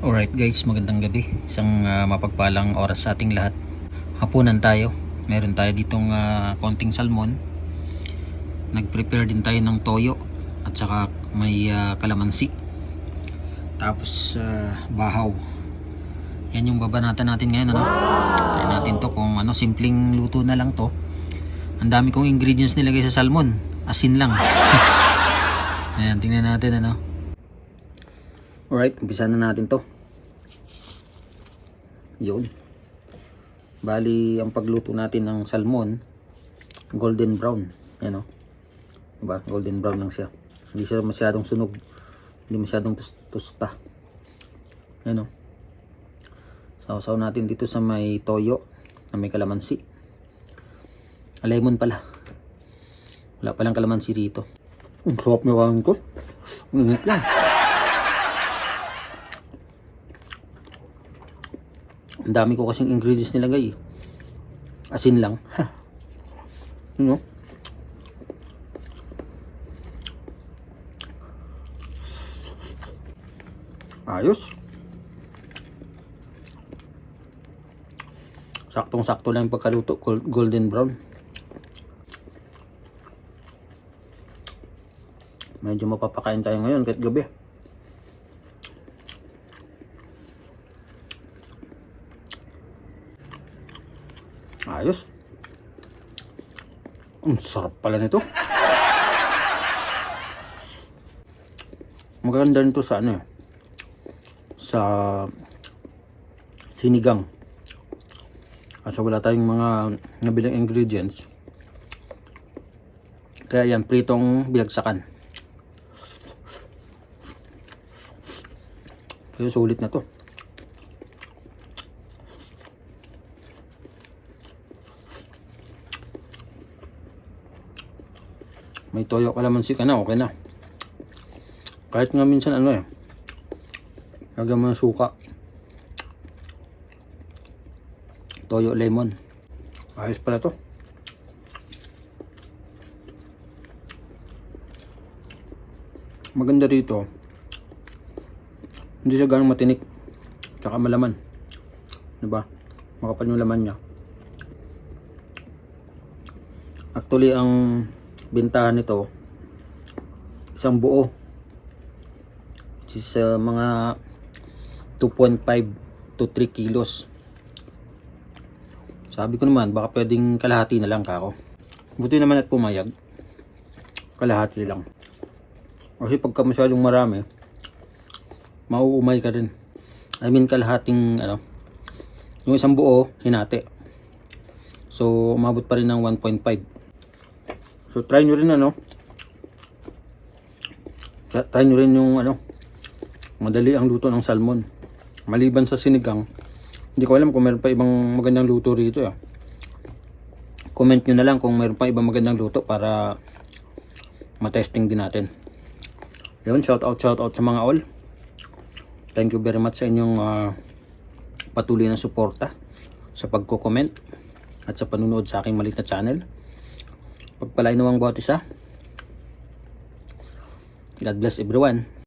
Alright guys, magandang gabi. Isang mapagpalang oras sa ating lahat. Hapunan tayo. Meron tayo ditong konting salmon. Nag-prepare din tayo ng toyo at saka may kalamansi. Tapos bahaw. Yan yung babanatan natin ngayon, ano? Try natin to kung ano, simpleng luto na lang to. Ang dami kong ingredients nilagay sa salmon. Asin lang. Ayan, tingnan natin, ano. Alright, umpisa na natin to. Yun. Bali, ang pagluto natin ng salmon, golden brown. Yan o. Diba? Golden brown lang siya. Hindi siya masyadong sunog. Hindi masyadong tusta. Yan o. Sausaw natin dito sa may toyo na may kalamansi. Lemon pala. Wala palang kalamansi rito. Ang sarap na wang ko. Init lang. Ang dami ko kasing ingredients nilagay. Asin lang. Ha. You know? Ayos. Saktong-sakto lang yung pagkaluto. Golden brown. Medyo mapapakain tayo ngayon kahit gabi. Ayos. Ang sarap pala nito. Maganda nito sa ano eh. Sa sinigang. Kasi wala tayong mga nabilang ingredients. Kaya yan, pritong bilagsakan. Kaya sulit na to. May toyo kalamansi ka na, okay na. Kahit nga minsan ano eh, lagyan mo ng suka, toyo, lemon. Ayos pala to. Maganda rito, hindi siya ganong matinik, tsaka malaman, diba? Makapal yung laman niya. Actually ang bintahan nito isang buo, which is mga 2.5 to 3 kilos. Sabi ko naman baka pwedeng kalahati na lang kako. Buti naman at pumayag, kalahati lang. Kasi pagka masyadong marami, mauumay ka rin. I mean kalahating ano, yung isang buo hinati, so umabot pa rin ng 1.5. So try nyo rin ano. Try nyo rin yung ano, madali ang luto ng salmon. Maliban sa sinigang, hindi ko alam kung meron pa ibang magandang luto rito eh. Comment nyo na lang kung meron pa ibang magandang luto para matesting din natin. Yun, shout out sa mga all. Thank you very much sa inyong patuloy na suporta sa pagko-comment at sa panunood sa aking maliit na channel. Pagpalain nawang bawat isa. God bless everyone.